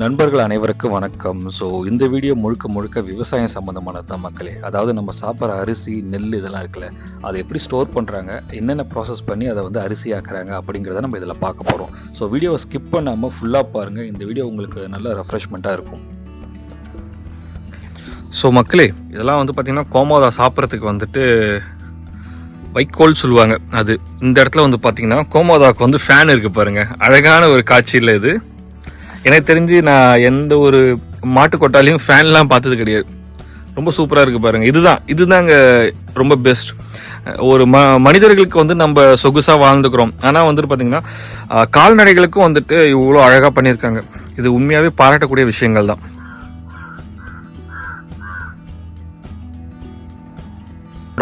நண்பர்கள் அனைவருக்கும் வணக்கம். ஸோ இந்த வீடியோ முழுக்க முழுக்க விவசாயம் சம்மந்தமானது தான் மக்களே. அதாவது நம்ம சாப்பிட்ற அரிசி, நெல் இதெல்லாம் இருக்குல்ல, அதை எப்படி ஸ்டோர் பண்ணுறாங்க, என்னென்ன ப்ராசஸ் பண்ணி அதை வந்து அரிசி ஆக்குறாங்க அப்படிங்கிறத நம்ம இதில் பார்க்க போகிறோம். ஸோ வீடியோவை ஸ்கிப் பண்ணாமல் ஃபுல்லாக பாருங்கள். இந்த வீடியோ உங்களுக்கு நல்ல ரெஃப்ரெஷ்மெண்ட்டாக இருக்கும். ஸோ மக்களே, இதெல்லாம் வந்து பார்த்திங்கன்னா கோமாதா சாப்பிட்றதுக்கு வந்துட்டு வைக்கோல் சொல்லுவாங்க. அது இந்த இடத்துல வந்து பார்த்திங்கன்னா கோமாதாவுக்கு வந்து ஃபேன் இருக்குது பாருங்கள். அழகான ஒரு காட்சியில் இது. எனக்கு தெரிஞ்சு நான் எந்த ஒரு மாட்டு கொட்டாலையும் ஃபேன்லாம் பார்த்தது கிடையாது. ரொம்ப சூப்பராக இருக்குது பாருங்கள். இதுதாங்க ரொம்ப பெஸ்ட். ஒரு மனிதர்களுக்கு வந்து நம்ம சொகுசாக வாழ்ந்துக்கிறோம், ஆனால் வந்துட்டு பார்த்திங்கன்னா கால்நடைகளுக்கும் வந்துட்டு இவ்வளோ அழகாக பண்ணியிருக்காங்க. இது உண்மையாகவே பாராட்டக்கூடிய விஷயங்கள் தான்.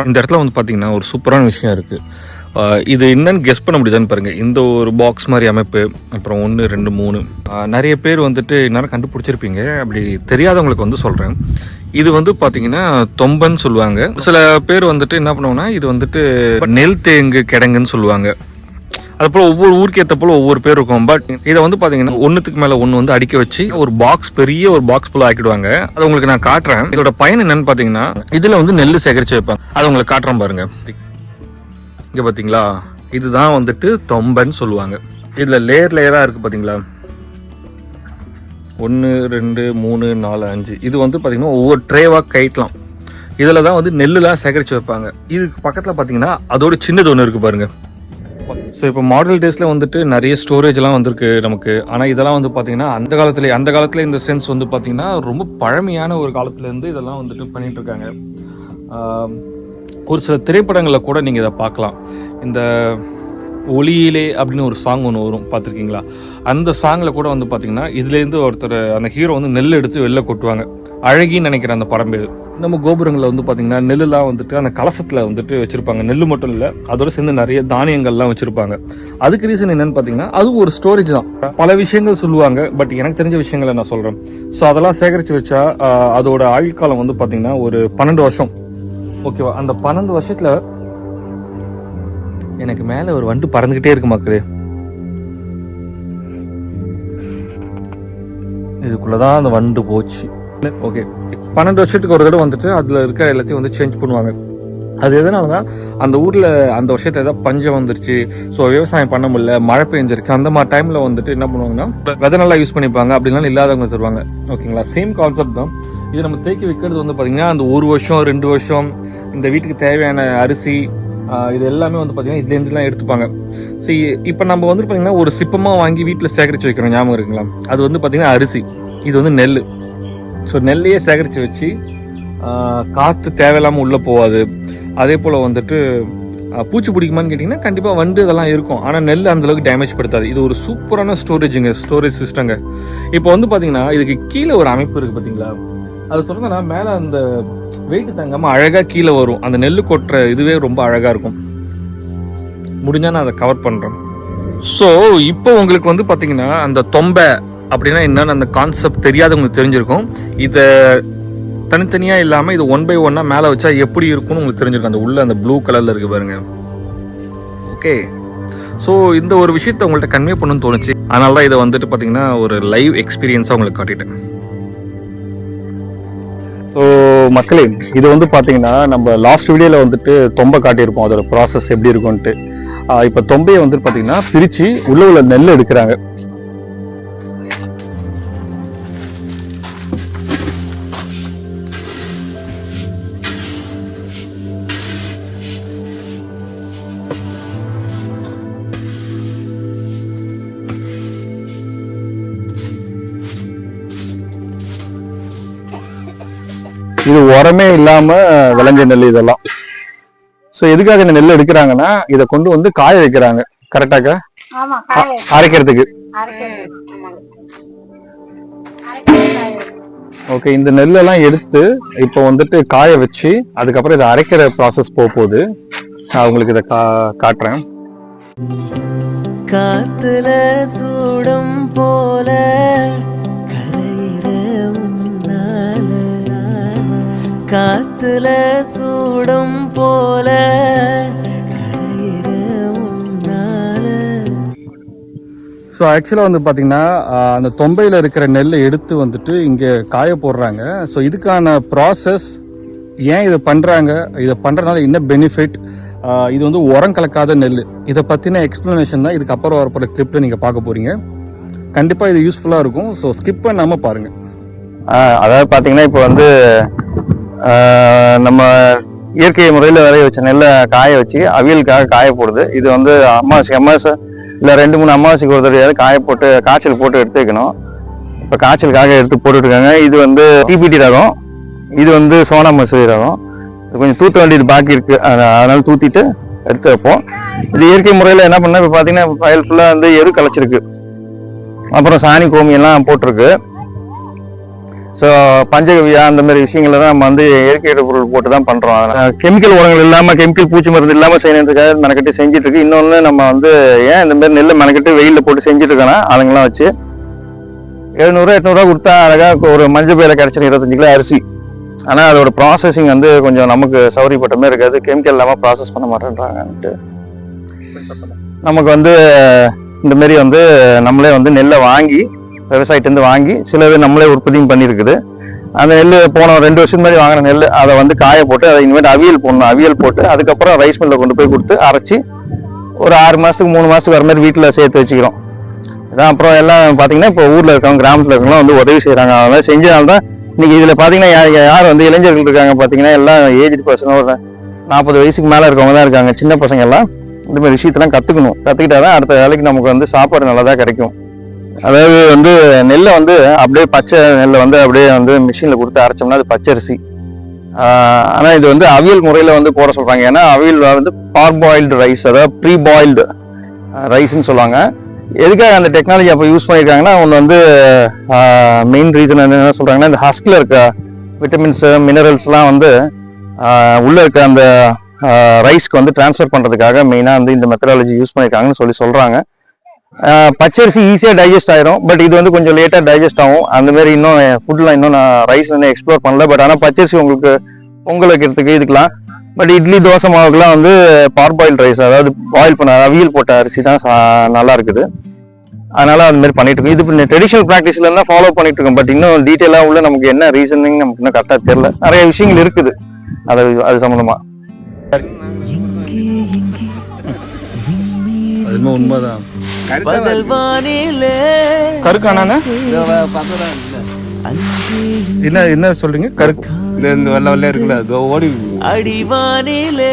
இந்த இடத்துல வந்து பார்த்திங்கன்னா ஒரு சூப்பரான விஷயம் இருக்குது. இது என்னன்னு கெஸ் பண்ண முடியுதான்னு பாருங்கள். இந்த ஒரு பாக்ஸ் மாதிரி அமைப்பு, அப்புறம் 1 2 3 நிறைய பேர் வந்துட்டு இந்நேரம் கண்டுபிடிச்சிருப்பீங்க. அப்படி தெரியாதவங்களுக்கு வந்து சொல்கிறேன். இது வந்து பார்த்தீங்கன்னா தொம்பன்னு சொல்லுவாங்க. சில பேர் வந்துட்டு என்ன பண்ணுவாங்கன்னா இது வந்துட்டு நெல் தேங்கு கிடங்குன்னு சொல்லுவாங்க. அது போல் ஒவ்வொரு ஊருக்கு ஏற்ற போல் ஒவ்வொரு பேர் இருக்கும். பட் இதை வந்து பார்த்தீங்கன்னா ஒன்றுத்துக்கு மேலே ஒன்று வந்து அடிக்க வச்சு ஒரு பாக்ஸ், பெரிய ஒரு பாக்ஸ் போல ஆக்கிடுவாங்க. அது உங்களுக்கு நான் காட்டுறேன். இதோட பயன் என்னன்னு பார்த்தீங்கன்னா இதில் வந்து நெல் சேகரித்து வைப்பாங்க. அதை உங்களுக்கு காட்டுறேன் பாருங்க. இங்கே பார்த்தீங்களா, இதுதான் வந்துட்டு தொம்பன்னு சொல்லுவாங்க. இதில் லேயராக இருக்குது பார்த்தீங்களா, 1 2 3 4 5. இது வந்து பார்த்தீங்கன்னா ஒவ்வொரு ட்ரேவாக கைட்டலாம். இதில் தான் வந்து நெல்லுலாம் சேகரித்து வைப்பாங்க. இதுக்கு பக்கத்தில் பார்த்தீங்கன்னா அதோட சின்னது ஒன்று இருக்குது பாருங்கள். ஸோ இப்போ மாடல் டேஸில் வந்துட்டு நிறைய ஸ்டோரேஜ்லாம் வந்திருக்கு நமக்கு. ஆனால் இதெல்லாம் வந்து பார்த்தீங்கன்னா அந்த காலத்தில் இந்த சென்ஸ் வந்து பார்த்தீங்கன்னா ரொம்ப பழமையான ஒரு காலத்துலேருந்து இதெல்லாம் வந்துட்டு பண்ணிகிட்டு இருக்காங்க. ஒரு சில திரைப்படங்களில் கூட நீங்கள் இதை பார்க்கலாம். இந்த ஒளியிலே அப்படின்னு ஒரு சாங் ஒன்று வரும், பார்த்துருக்கீங்களா? அந்த சாங்கில் கூட வந்து பார்த்தீங்கன்னா இதுலேருந்து ஒருத்தர், அந்த ஹீரோ வந்து நெல் எடுத்து வெளில கொட்டுவாங்க. அழகின்னு நினைக்கிற அந்த படம் பேர். நம்ம கோபுரங்களில் வந்து பார்த்தீங்கன்னா நெல்லுலாம் வந்துட்டு அந்த கலசத்தில் வந்துட்டு வச்சுருப்பாங்க. நெல் மட்டும் இல்லை, அதோட சேர்ந்து நிறைய தானியங்கள்லாம் வச்சுருப்பாங்க. அதுக்கு ரீசன் என்னன்னு பார்த்தீங்கன்னா அது ஒரு ஸ்டோரேஜ் தான். பல விஷயங்கள் சொல்லுவாங்க, பட் எனக்கு தெரிஞ்ச விஷயங்களை நான் சொல்கிறேன். ஸோ அதெல்லாம் சேகரித்து வச்சா அதோட ஆயுட்காலம் வந்து பார்த்தீங்கன்னா ஒரு 12 வருஷம். ஓகேவா? அந்த 12 வருஷத்துல எனக்கு மேல ஒரு வண்டு பறந்துகிட்டே இருக்கு மக்களே. இதுக்குள்ளதான் அந்த வண்டு போச்சு. ஓகே, 12 வருஷத்துக்கு ஒரு தடவை வந்துட்டு அதுல இருக்க எல்லாத்தையும் வந்து சேஞ்ச் பண்ணுவாங்க. அது எதனாலதான் அந்த ஊர்ல அந்த வருஷத்துல ஏதாவது பஞ்சம் வந்துருச்சு, ஸோ விவசாயம் பண்ண முடியல, மழை பெஞ்சிருக்கு, அந்த மாதிரி டைம்ல வந்துட்டு என்ன பண்ணுவாங்கன்னா விதை நல்லா யூஸ் பண்ணிப்பாங்க. அப்படின்னாலும் இல்லாதவங்க தருவாங்க. ஓகேங்களா? சேம் கான்செப்ட் தான். இது நம்ம தேக்கி வைக்கிறது வந்து பாத்தீங்கன்னா அந்த 1 வருஷம் 2 வருஷம் இந்த வீட்டுக்கு தேவையான அரிசி இது எல்லாமே வந்து பார்த்தீங்கன்னா இதுலேருந்துலாம் எடுத்துப்பாங்க. ஸோ இப்போ நம்ம வந்து பார்த்தீங்கன்னா ஒரு சிப்பமாக வாங்கி வீட்டில் சேகரித்து வைக்கிறோம், ஞாபகம் இருக்குங்களா? அது வந்து பார்த்தீங்கன்னா அரிசி, இது வந்து நெல். ஸோ நெல்லையே சேகரித்து வச்சு காற்று தேவையில்லாமல் உள்ளே போகாது. அதே போல் வந்துட்டு பூச்சி பிடிக்குமான்னு கேட்டிங்கன்னா கண்டிப்பாக வண்டு இதெல்லாம் இருக்கும். ஆனால் நெல் அந்தளவுக்கு டேமேஜ் படுத்தாது. இது ஒரு சூப்பரான ஸ்டோரேஜ் சிஸ்டங்க. இப்போ வந்து பார்த்தீங்கன்னா இதுக்கு கீழே ஒரு அமைப்பு இருக்குது பார்த்தீங்களா? அது சொல்றதுனா மேலே அந்த வெயிட் தாங்காமல் அழகாக கீழே வரும். அந்த நெல் கொட்டுற இதுவே ரொம்ப அழகாக இருக்கும். முடிஞ்சால் நான் அதை கவர் பண்ணுறேன். ஸோ இப்போ உங்களுக்கு வந்து பார்த்தீங்கன்னா அந்த தொம்பை அப்படின்னா என்னன்னு அந்த கான்செப்ட் தெரியாதவங்களுக்கு தெரிஞ்சிருக்கும். இதை தனித்தனியாக இல்லாமல் இது 1 by 1 மேலே வச்சா எப்படி இருக்கும்னு உங்களுக்கு தெரிஞ்சிருக்கும். அந்த உள்ள அந்த ப்ளூ கலரில் இருக்குது பாருங்க. ஓகே, ஸோ இந்த ஒரு விஷயத்தை உங்கள்கிட்ட கன்வே பண்ணணும்னு தோணுச்சு. அதனால தான் இதை வந்துட்டு பார்த்தீங்கன்னா ஒரு லைவ் எக்ஸ்பீரியன்ஸாக உங்களுக்கு காட்டிட்டேன். ஸோ மக்களே, இது வந்து பார்த்தீங்கன்னா நம்ம லாஸ்ட் வீடியோவில் வந்துட்டு தொம்பை காட்டியிருப்போம், அதோட ப்ராசஸ் எப்படி இருக்கும்ன்ட்டு. இப்போ தொம்பையை வந்துட்டு பார்த்தீங்கன்னா பிரித்து உள்ள நெல் எடுக்கிறாங்க. இது உரமே இல்லாம விளைஞ்ச நெல் இதெல்லாம். ஸோ எதுக்காக இந்த நெல் எடுக்கிறாங்கன்னா இதை கொண்டு வந்து காய வைக்கிறாங்க. கரெக்டாக்கா? அரைக்கிறதுக்கு. ஓகே, இந்த நெல்லெல்லாம் எடுத்து இப்போ வந்துட்டு காய வச்சு அதுக்கப்புறம் இதை அரைக்கிற ப்ராசஸ் போகுது. நான் உங்களுக்கு இதை காட்டுறேன். காத்துல சூடம் போல காத்துல சூடும் போல ஸோ ஆக்சுவலாக வந்து பார்த்திங்கன்னா அந்த தொம்பையில் இருக்கிற நெல்லை எடுத்து வந்துட்டு இங்கே காய போடுறாங்க. ஸோ இதுக்கான ப்ராசஸ், ஏன் இதை பண்ணுறாங்க, இதை பண்ணுறதுனால என்ன பெனிஃபிட், இது வந்து உரம் கலக்காத நெல், இதை பற்றின எக்ஸ்ப்ளனேஷன் தான் இதுக்கு அப்புறம் வரப்போகிற கிளிப்பில் நீங்கள் பார்க்க போகிறீங்க. கண்டிப்பாக இது யூஸ்ஃபுல்லாக இருக்கும். ஸோ ஸ்கிப் பண்ணாமல் பாருங்கள். அதாவது பார்த்தீங்கன்னா இப்போ வந்து நம்ம இயற்கை முறையில் விளைய வச்ச நெல்லை காய வச்சு அவியலுக்காக காய போடுது. இது வந்து அமாவாசை இல்லை 2-3 அமாவாசைக்கு ஒரு தடவையாவது காய போட்டு காய்ச்சல் போட்டு எடுத்து வைக்கணும். இப்போ காய்ச்சலுக்காக எடுத்து போட்டுருக்காங்க. இது வந்து டிபிடி ரகம், இது வந்து சோனா மசூரி ரகம். இது கொஞ்சம் தூத்த வேண்டியது பாக்கி இருக்குது, அதனால தூத்திட்டு எடுத்து வைப்போம். இது இயற்கை முறையில் என்ன பண்ணால் இப்போ பார்த்தீங்கன்னா வயல் ஃபுல்லாக வந்து எரு கலைச்சிருக்கு, அப்புறம் சாணி கோமி எல்லாம் போட்டிருக்கு. ஸோ பஞ்சகவியா அந்த மாதிரி விஷயங்களை தான் நம்ம வந்து இயற்கை பொருள் போட்டு தான் பண்ணுறோம். கெமிக்கல் உரங்கள் இல்லாமல், கெமிக்கல் பூச்சி மருந்து இல்லாமல் செய்யறதுக்காக மெனக்கட்டி செஞ்சுட்டு இருக்கு. இன்னொன்று நம்ம வந்து ஏன் இந்த மாதிரி நெல்லை மெனக்கட்டி வெயிலில் போட்டு செஞ்சுட்டு இருக்கோன்னா ஆளுங்கெல்லாம் வச்சு 700-800 கொடுத்தா அழகாக ஒரு மஞ்சள் பயில கிடைச்சிடும் 25 கிலோ அரிசி. ஆனால் அதோட ப்ராசஸிங் வந்து கொஞ்சம் நமக்கு சௌரியப்பட்ட மாதிரி இருக்காது, கெமிக்கல் இல்லாமல் ப்ராசஸ் பண்ண மாட்டேன்றாங்கன்ட்டு. நமக்கு வந்து இந்த மாதிரி வந்து நம்மளே வந்து நெல்லை வாங்கி விவசாயிட்டேருந்து வாங்கி சிலது நம்மளே உற்பத்தியும் பண்ணியிருக்குது. அந்த நெல் போன 2 வருஷம் மாதிரி வாங்கின நெல் அதை வந்து காய போட்டு அதை இனிமேல் அவியல் போடணும். அவியல் போட்டு அதுக்கப்புறம் ரைஸ் மில்லில் கொண்டு போய் கொடுத்து அரைச்சி ஒரு 6 மாதத்துக்கு 3 மாதத்துக்கு வர மாதிரி வீட்டில் சேர்த்து வச்சுக்கிறோம். இதான் அப்புறம் எல்லாம் பார்த்தீங்கன்னா இப்போ ஊரில் இருக்கவங்க, கிராமத்தில் இருக்கவங்களாம் வந்து உதவி செய்கிறாங்க. அதெல்லாம் செஞ்சனால தான் இன்னைக்கு இதில் பார்த்தீங்கன்னா யார் வந்து இளைஞர்கள் இருக்காங்க பார்த்தீங்கன்னா எல்லாம் ஏஜ்டு பர்சன், ஒரு 40 வயசுக்கு மேலே இருக்கவங்க தான் இருக்காங்க. சின்ன பசங்க எல்லாம் இந்த மாதிரி விஷயத்தெல்லாம் கற்றுக்கிட்டா தான் அடுத்த வேலைக்கு நமக்கு வந்து சாப்பாடு நல்லா தான் கிடைக்கும். அதாவது வந்து நெல்லை வந்து அப்படியே பச்சை நெல்லை வந்து அப்படியே வந்து மிஷினில் கொடுத்து அரைச்சோம்னா அது பச்சரிசி. ஆனால் இது வந்து அவியல் முறையில் வந்து போட சொல்கிறாங்க. ஏன்னா அவியல் வந்து பார்பாயில்டு ரைஸ், அதாவது ப்ரீ பாயில்டு ரைஸ்ன்னு சொல்லுவாங்க. எதுக்காக அந்த டெக்னாலஜி அப்போ யூஸ் பண்ணியிருக்காங்கன்னா, ஒன்று வந்து மெயின் ரீசன் என்ன சொல்கிறாங்கன்னா, இந்த ஹஸ்கில் இருக்க விட்டமின்ஸு மினரல்ஸ்லாம் வந்து உள்ளே இருக்க அந்த ரைஸ்க்கு வந்து டிரான்ஸ்ஃபர் பண்ணுறதுக்காக மெயினாக வந்து இந்த மெத்தடாலஜி யூஸ் பண்ணியிருக்காங்கன்னு சொல்கிறாங்க. பச்சரிசி ஈஸியாக டைஜஸ்ட் ஆயிரும், பட் இது வந்து கொஞ்சம் லேட்டாக டைஜஸ்ட் ஆகும். அந்த மாதிரி இன்னும் ஃபுட்லாம் இன்னும் நான் ரைஸ் வந்து எக்ஸ்ப்ளோர் பண்ணல. பட் ஆனால் பச்சரிசி உங்களுக்கு பொங்கல் வைக்கிறதுக்கு இதுக்கெலாம், பட் இட்லி தோசை மாவுக்குலாம் வந்து பார்பாயில் ரைஸ், அதாவது பாயில் பண்ண அவியல் போட்ட அரிசி தான் நல்லா இருக்குது. அதனால அந்த மாதிரி பண்ணிட்டு இருக்கோம். இது இப்போ ட்ரெடிஷனல் ப்ராக்டிஸ்ல தான் ஃபாலோ பண்ணிட்டு இருக்கோம். பட் இன்னும் டீட்டெயிலாக உள்ள நமக்கு என்ன ரீசனிங் நமக்கு இன்னும் கரெக்டாக தெரியல. நிறைய விஷயங்கள் இருக்குது அது சம்மந்தமா. அதுமே உண்மைதான். பகல் வானிலே கருக்கானா என்ன சொல்றீங்க? கருக்கு இந்த வெள்ள வெள்ளையா இருக்குல்ல, அது ஓடி அடிவானிலே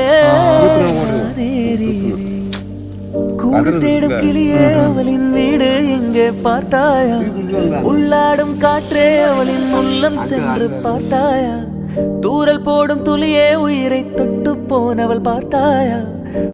கூடு தேடும் கிளியே அவளின் வீடு எங்கே பார்த்தாயா? உள்ளாடும் காற்றே அவளின் உள்ளம் சென்று பார்த்தாயா? தூரல் போடும் துளியே உயிரை தொட்டு போனவள் பார்த்தாயா?